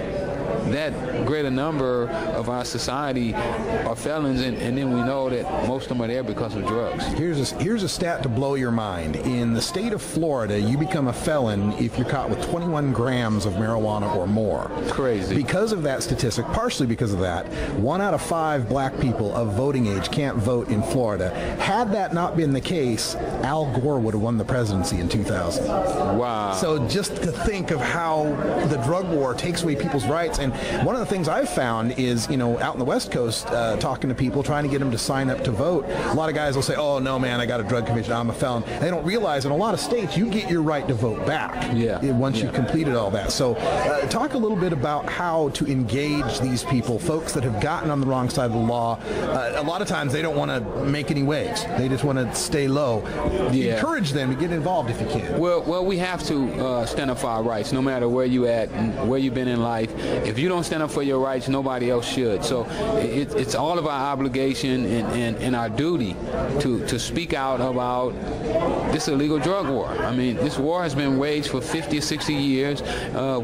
greater number of our society are felons, and then we know that most of them are there because of drugs. Here's a stat to blow your mind. In the state of Florida, you become a felon if you're caught with 21 grams of marijuana or more. Crazy. Because of that statistic, partially because of that, 1 out of 5 black people of voting age can't vote in Florida. Had that not been the case, Al Gore would have won the presidency in 2000. Wow. So just to think of how the drug war takes away people's rights. And one of the things I've found is, you know, out in the West Coast, talking to people, trying to get them to sign up to vote, a lot of guys will say, oh, no, man, I got a drug conviction, I'm a felon. And they don't realize in a lot of states, you get your right to vote back once you've completed all that. So talk a little bit about how to engage these people, folks that have gotten on the wrong side of the law. A lot of times they don't want to make any waves. They just want to stay low. Encourage them to get involved if you can. Well, we have to stand up for our rights, no matter where you at and where you've been in life. If you don't stand up for your rights, nobody else should. So it's all of our obligation and our duty to speak out about this illegal drug war. I mean, this war has been waged for 50 or 60 years.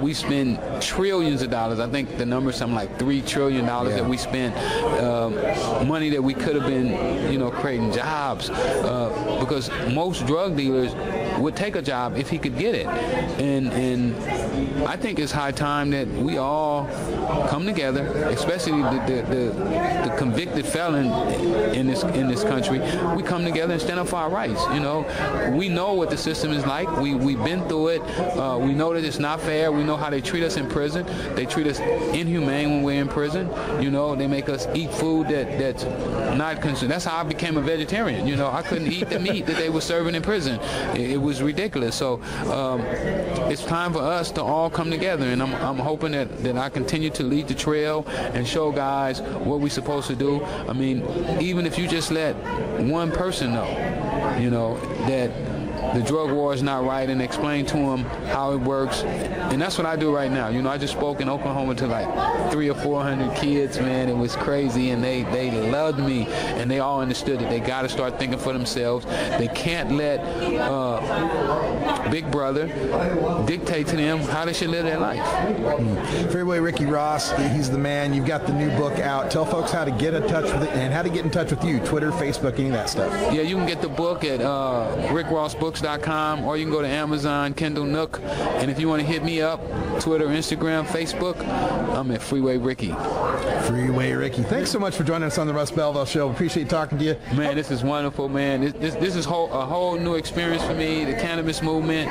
We spend trillions of dollars. I think the number is something like $3 trillion that we spent, money that we could have been, you know, creating jobs, because most drug dealers would take a job if he could get it. And I think it's high time that we all come together, especially the convicted felon in this country. We come together and stand up for our rights. You know, we know what the system is like. We've been through it. We know that it's not fair. We know how they treat us in prison. They treat us inhumane when we're in prison. You know, they make us eat food that's not consumed. That's how I became a vegetarian. You know, I couldn't eat the meat that they were serving in prison. It was ridiculous. So it's time for us to all come together, and I'm hoping that I continue to lead the trail and show guys what we're supposed to do. I mean, even if you just let one person know, you know, that the drug war is not right, and explain to them how it works. And that's what I do right now. You know, I just spoke in Oklahoma to like 300 or 400 kids, man. It was crazy, and they loved me, and they all understood that they got to start thinking for themselves. They can't let Big Brother dictate to them how they should live their life. Freeway Ricky Ross, he's the man. You've got the new book out. Tell folks how to get in touch with it and how to get in touch with you, Twitter, Facebook, any of that stuff. Yeah, you can get the book at rickrossbooks.com, or you can go to Amazon, Kindle Nook, and if you want to hit me up, Twitter, Instagram, Facebook, I'm at Freeway Ricky. Freeway Ricky. Thanks so much for joining us on the Russ Belville Show. Appreciate talking to you. Man, this is wonderful, man. This is a whole new experience for me. The cannabis movement,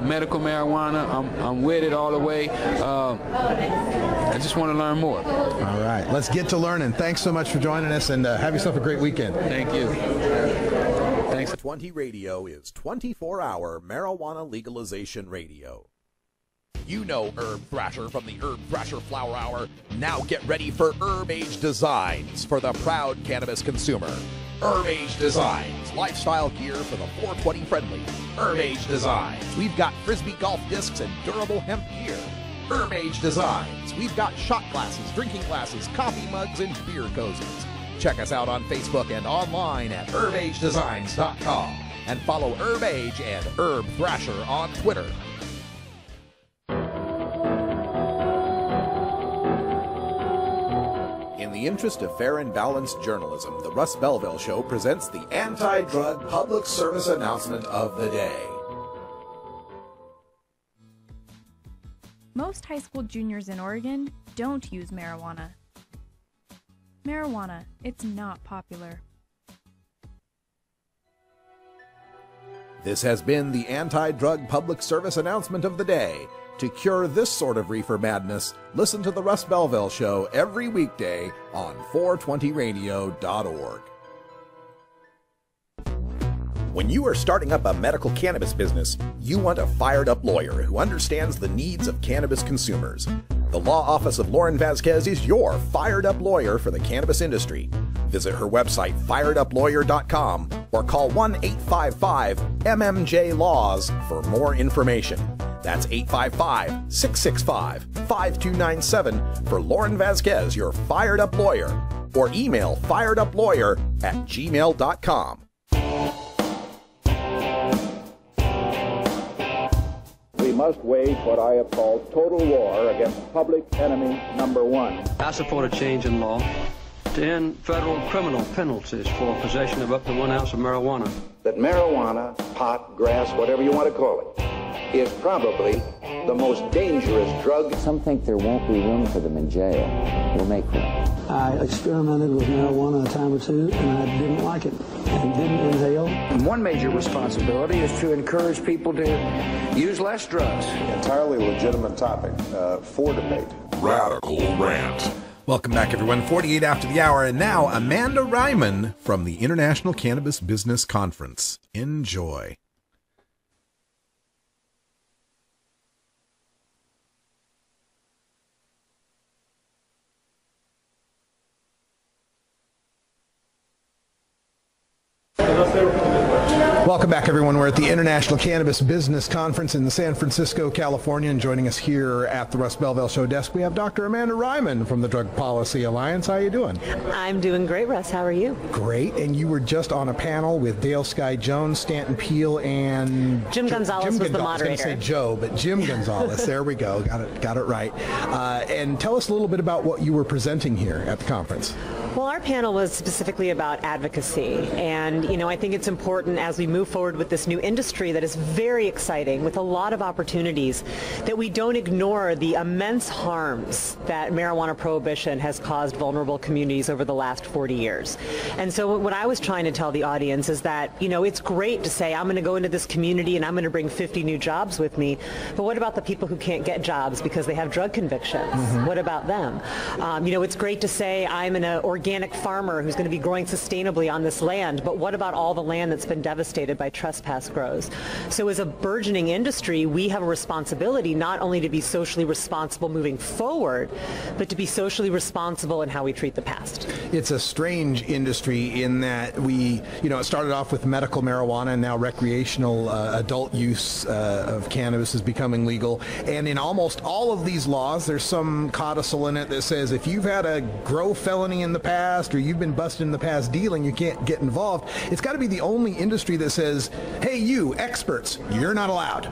medical marijuana. I'm with it all the way. I just want to learn more. All right, let's get to learning. Thanks so much for joining us, and have yourself a great weekend. Thank you. Thanks. 20 Radio is 24-hour marijuana legalization radio. You know Herb Thrasher from the Herb Thrasher Flower Hour. Now get ready for Herb Age Designs for the proud cannabis consumer. Herb Age Designs, lifestyle gear for the 420 friendly. Herb Age Designs, we've got Frisbee golf discs and durable hemp gear. Herb Age Designs, we've got shot glasses, drinking glasses, coffee mugs, and beer cozies. Check us out on Facebook and online at herbagedesigns.com. And follow Herb Age and Herb Thrasher on Twitter. In the interest of fair and balanced journalism, the Russ Belville Show presents the anti-drug public service announcement of the day. Most high school juniors in Oregon don't use marijuana. Marijuana, it's not popular. This has been the anti-drug public service announcement of the day. To cure this sort of reefer madness, listen to the Russ Belville Show every weekday on 420radio.org. When you are starting up a medical cannabis business, you want a fired-up lawyer who understands the needs of cannabis consumers. The law office of Lauren Vasquez is your fired-up lawyer for the cannabis industry. Visit her website, fireduplawyer.com, or call 1-855-MMJ-LAWS for more information. That's 855-665-5297 for Lauren Vasquez, your fired-up lawyer, or email fireduplawyer@gmail.com. We must wage what I have called total war against public enemy number one. I support a change in law to end federal criminal penalties for possession of up to 1 ounce of marijuana. That marijuana, pot, grass, whatever you want to call it, is probably the most dangerous drug. Some think there won't be room for them in jail. We'll make room. I experimented with marijuana a time or two, and I didn't like it and didn't inhale. One major responsibility is to encourage people to use less drugs. Entirely legitimate topic for debate. Radical Rant. Welcome back, everyone. 48 after the hour, and now Amanda Ryman from the International Cannabis Business Conference. Enjoy. Welcome back, everyone. We're at the International Cannabis Business Conference in San Francisco, California, and joining us here at the Russ Belville Show desk, we have Dr. Amanda Ryman from the Drug Policy Alliance. How are you doing? I'm doing great, Russ. How are you? Great. And you were just on a panel with Dale Sky Jones, Stanton Peele, and Jim Gonzalez was the moderator. I was going to say Joe, but Jim Gonzalez. There we go. Got it right. And tell us a little bit about what you were presenting here at the conference. Well, our panel was specifically about advocacy, and I think it's important as we move forward with this new industry that is very exciting with a lot of opportunities that we don't ignore the immense harms that marijuana prohibition has caused vulnerable communities over the last 40 years. And so what I was trying to tell the audience is that, it's great to say I'm going to go into this community and I'm going to bring 50 new jobs with me, but what about the people who can't get jobs because they have drug convictions? What about them? It's great to say I'm an organic farmer who's going to be growing sustainably on this land, but what about all the land that's been devastated by trespass grows? So as a burgeoning industry, we have a responsibility not only to be socially responsible moving forward, but to be socially responsible in how we treat the past. It's a strange industry in that we, it started off with medical marijuana, and now recreational adult use of cannabis is becoming legal. And in almost all of these laws, there's some codicil in it that says if you've had a grow felony in the past or you've been busted in the past dealing, you can't get involved. It's got to be the only industry that says, hey, you experts, you're not allowed.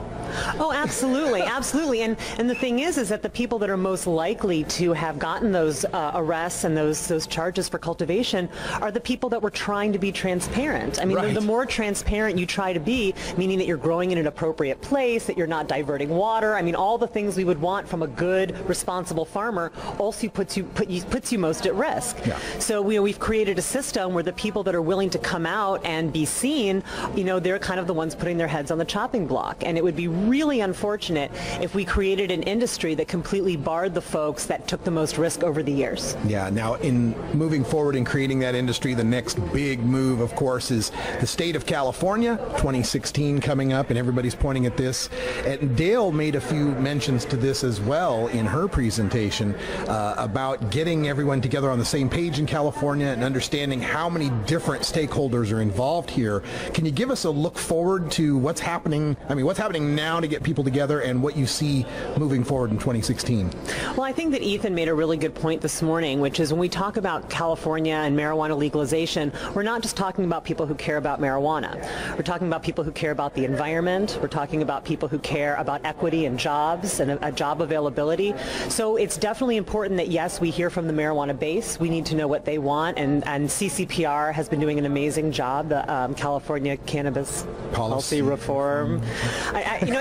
Oh, absolutely, absolutely. And the thing is that the people that are most likely to have gotten those arrests and those charges for cultivation are the people that were trying to be transparent. I mean, the more transparent you try to be, meaning that you're growing in an appropriate place, that you're not diverting water. I mean, all the things we would want from a good, responsible farmer also puts you most at risk. Yeah. So we've created a system where the people that are willing to come out and be seen, they're kind of the ones putting their heads on the chopping block. And it would be really unfortunate if we created an industry that completely barred the folks that took the most risk over the years. Yeah, now in moving forward and creating that industry, the next big move, of course, is the state of California, 2016 coming up, and everybody's pointing at this. And Dale made a few mentions to this as well in her presentation about getting everyone together on the same page in California and understanding how many different stakeholders are involved here. Can you give us a look forward to what's happening? I mean, what's happening now to get people together and what you see moving forward in 2016? Well, I think that Ethan made a really good point this morning, which is when we talk about California and marijuana legalization, we're not just talking about people who care about marijuana. We're talking about people who care about the environment. We're talking about people who care about equity and jobs and a job availability. So it's definitely important that, yes, we hear from the marijuana base. We need to know what they want, and CCPR has been doing an amazing job, the California Cannabis Policy Reform.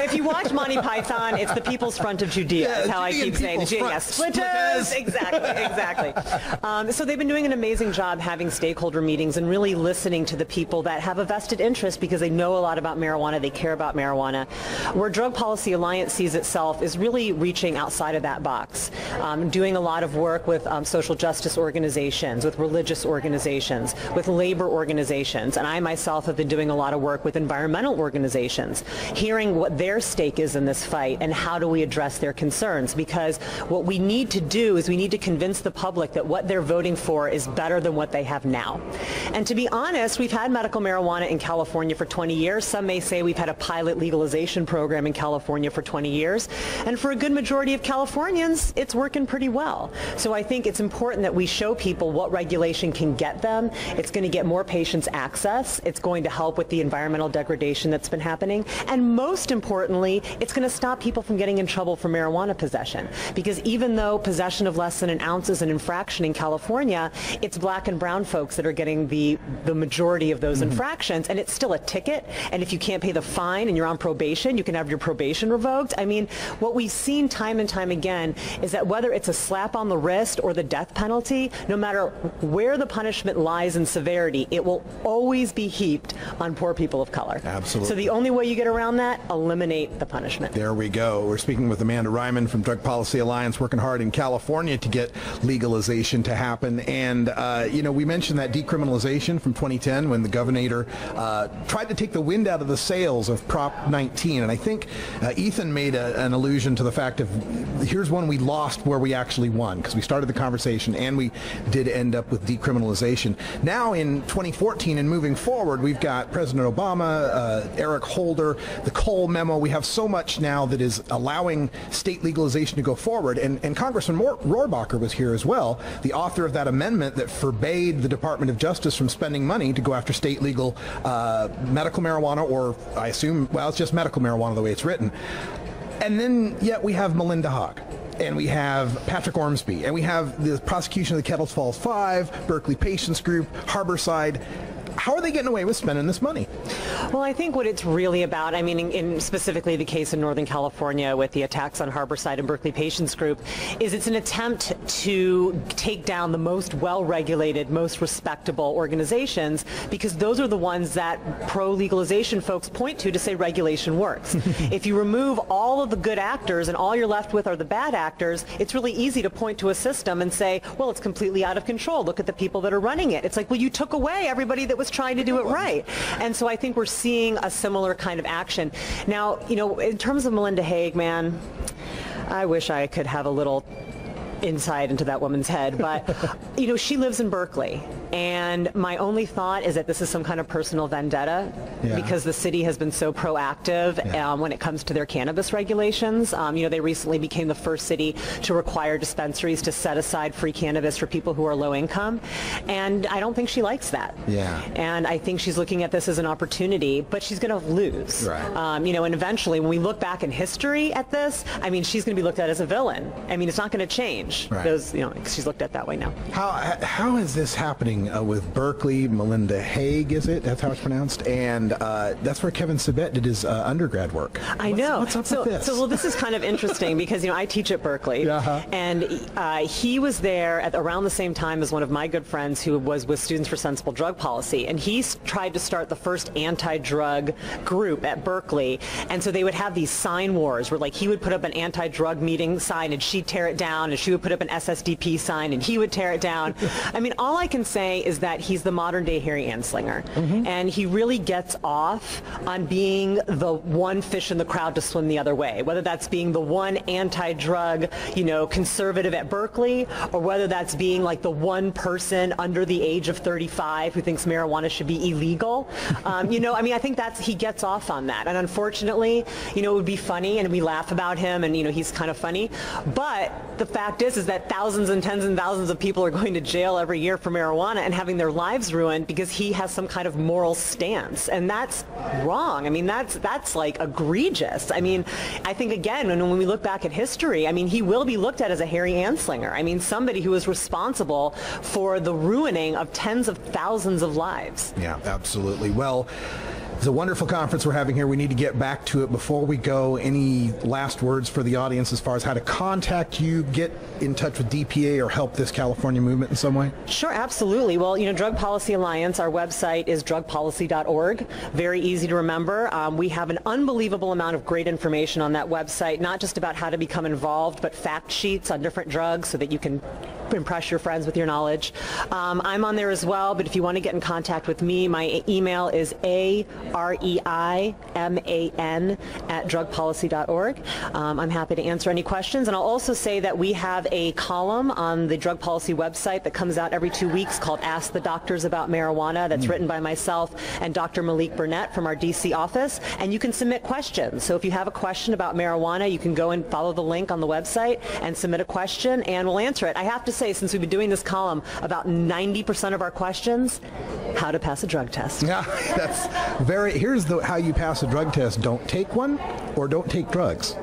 If you watch Monty Python, it's the People's Front of Judea, is how I keep saying it. Yeah, splitters! Exactly. So they've been doing an amazing job having stakeholder meetings and really listening to the people that have a vested interest because they know a lot about marijuana, they care about marijuana. Where Drug Policy Alliance sees itself is really reaching outside of that box, doing a lot of work with social justice organizations, with religious organizations, with labor organizations, and I myself have been doing a lot of work with environmental organizations, hearing what their stake is in this fight and how do we address their concerns, because what we need to do is we need to convince the public that what they're voting for is better than what they have now. And to be honest, we've had medical marijuana in California for 20 years. Some may say we've had a pilot legalization program in California for 20 years. And for a good majority of Californians, it's working pretty well. So I think it's important that we show people what regulation can get them. It's going to get more patients access. It's going to help with the environmental degradation that's been happening. And most importantly, it's going to stop people from getting in trouble for marijuana possession. Because even though possession of less than an ounce is an infraction in California, it's black and brown folks that are getting the majority of those infractions, and it's still a ticket. And if you can't pay the fine and you're on probation, you can have your probation revoked. I mean, what we've seen time and time again is that whether it's a slap on the wrist or the death penalty, no matter where the punishment lies in severity, it will always be heaped on poor people of color. Absolutely. So the only way you get around that, eliminate the punishment. There we go. We're speaking with Amanda Ryman from Drug Policy Alliance, working hard in California to get legalization to happen. And, we mentioned that decriminalization from 2010 when the governor tried to take the wind out of the sails of Prop 19. And I think Ethan made an allusion to the fact of here's one we lost where we actually won, because we started the conversation and we did end up with decriminalization. Now in 2014 and moving forward, we've got President Obama, Eric Holder, the Cole memo. We have so much now that is allowing state legalization to go forward. And Congressman Rohrabacher was here as well, the author of that amendment that forbade the Department of Justice from spending money to go after state legal medical marijuana, or I assume, well, it's just medical marijuana the way it's written. And then yet we have Melinda Hogg. and we have Patrick Ormsby, and we have the prosecution of the Kettles Falls 5, Berkeley Patients Group, Harborside. How are they getting away with spending this money? Well, I think what it's really about, I mean, in specifically the case in Northern California with the attacks on Harborside and Berkeley Patients Group, is it's an attempt to take down the most well-regulated, most respectable organizations, because those are the ones that pro-legalization folks point to say regulation works. If you remove all of the good actors and all you're left with are the bad actors, it's really easy to point to a system and say, well, it's completely out of control. Look at the people that are running it. It's like, well, you took away everybody that was trying to do it right. And so I think we're seeing a similar kind of action. Now, you know, in terms of Melinda Haig, man, I wish I could have a little insight into that woman's head, but you know, she lives in Berkeley, and my only thought is that this is some kind of personal vendetta, because the city has been so proactive when it comes to their cannabis regulations. You know, they recently became the first city to require dispensaries to set aside free cannabis for people who are low income, and I don't think she likes that. And I think she's looking at this as an opportunity, but she's going to lose. You know, and eventually when we look back in history at this, I mean, she's going to be looked at as a villain. I mean, it's not going to change. Those, you know, she's looked at that way now. How is this happening with Berkeley? Melinda Haig, is it? That's how it's pronounced. And that's where Kevin Sabet did his undergrad work. I know. What's up with this? So, well, this is kind of interesting because, you know, I teach at Berkeley, and he was there at around the same time as one of my good friends who was with Students for Sensible Drug Policy, and he tried to start the first anti-drug group at Berkeley, and so they would have these sign wars where, like, he would put up an anti-drug meeting sign and she'd tear it down, and she would put up an SSDP sign and he would tear it down. I mean, all I can say is that he's the modern day Harry Anslinger, and he really gets off on being the one fish in the crowd to swim the other way, whether that's being the one anti-drug, you know, conservative at Berkeley, or whether that's being like the one person under the age of 35 who thinks marijuana should be illegal. You know, I mean, I think he gets off on that, and unfortunately, you know, it would be funny and we laugh about him, and, you know, he's kind of funny, but the fact is that thousands and tens and thousands of people are going to jail every year for marijuana and having their lives ruined because he has some kind of moral stance, and that's wrong. I mean, that's like egregious. I mean, I think again, when we look back at history, I mean, he will be looked at as a Harry Anslinger. I mean, somebody who is responsible for the ruining of tens of thousands of lives. Yeah, absolutely. Well, it's a wonderful conference we're having here. We need to get back to it. Before we go, any last words for the audience as far as how to contact you, get in touch with DPA, or help this California movement in some way? Sure, absolutely. Well, you know, Drug Policy Alliance, our website is drugpolicy.org. Very easy to remember. We have an unbelievable amount of great information on that website, not just about how to become involved, but fact sheets on different drugs so that you can impress your friends with your knowledge. I'm on there as well, but if you want to get in contact with me, my email is AREIMAN@drugpolicy.org. I'm happy to answer any questions, and I'll also say that we have a column on the Drug Policy website that comes out every 2 weeks called Ask the Doctors About Marijuana, that's written by myself and Dr. Malik Burnett from our DC office, and you can submit questions. So if you have a question about marijuana, you can go and follow the link on the website and submit a question, and we'll answer it. I have to say, since we've been doing this column, about 90% of our questions, how to pass a drug test. Yeah, that's here's how you pass a drug test. Don't take one, or don't take drugs.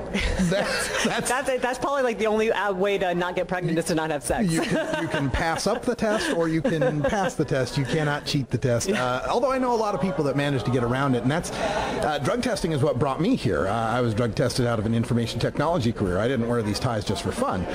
That's probably like the only way to not get pregnant is to not have sex. You can pass up the test, or you can pass the test. You cannot cheat the test. Although I know a lot of people that manage to get around it, and that's drug testing is what brought me here. I was drug tested out of an information technology career. I didn't wear these ties just for fun.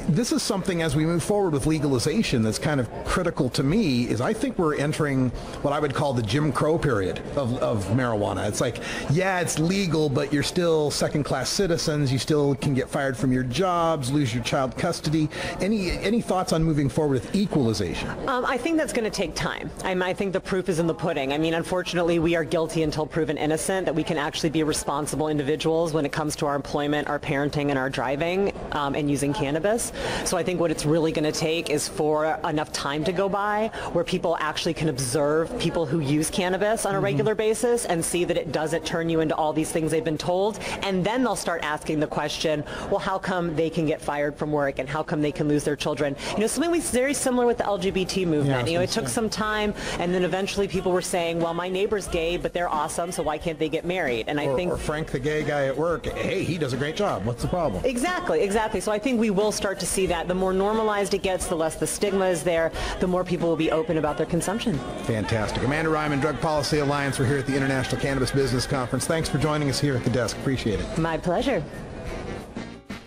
This is something, as we move forward with legalization, that's kind of critical to me, is I think we're entering what I would call the Jim Crow period of marijuana. It's like, yeah, it's legal, but you're still second-class citizens. You still can get fired from your jobs, lose your child custody. Any thoughts on moving forward with equalization? I think that's going to take time. I think the proof is in the pudding. I mean, unfortunately, we are guilty until proven innocent, that we can actually be responsible individuals when it comes to our employment, our parenting, and our driving, and using cannabis. So I think what it's really going to take is for enough time to go by where people actually can observe people who use cannabis on a regular basis and see that it doesn't turn you into all these those things they've been told, and then they'll start asking the question, well, how come they can get fired from work, and how come they can lose their children? Something was very similar with the LGBT movement. It took some time, and then eventually people were saying, well, my neighbor's gay, but they're awesome, so why can't they get married? And I think, or Frank, the gay guy at work, hey, he does a great job. What's the problem? Exactly. So I think we will start to see that. The more normalized it gets, the less the stigma is there, the more people will be open about their consumption. Fantastic. Amanda Ryman, Drug Policy Alliance. We're here at the International Cannabis Business Conference. Thanks for joining us here at the desk. Appreciate it. My pleasure.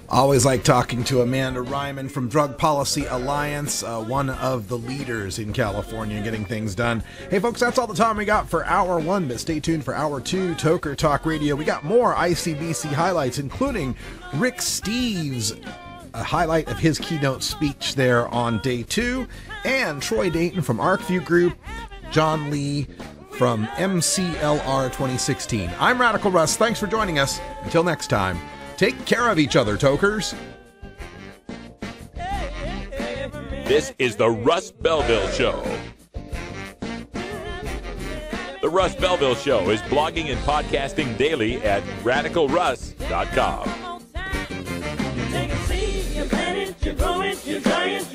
Always like talking to Amanda Ryman from Drug Policy Alliance, one of the leaders in California getting things done. Hey, folks, that's all the time we got for Hour 1, but stay tuned for Hour 2, Toker Talk Radio. We got more ICBC highlights, including Rick Steves, a highlight of his keynote speech there on day 2, and Troy Dayton from ArcView Group, John Lee from MCLR 2016. I'm Radical Russ. Thanks for joining us. Until next time, take care of each other, tokers. This is the Russ Belville Show. The Russ Belville Show is blogging and podcasting daily at radicalruss.com. You plant it, you grow it, you dry it,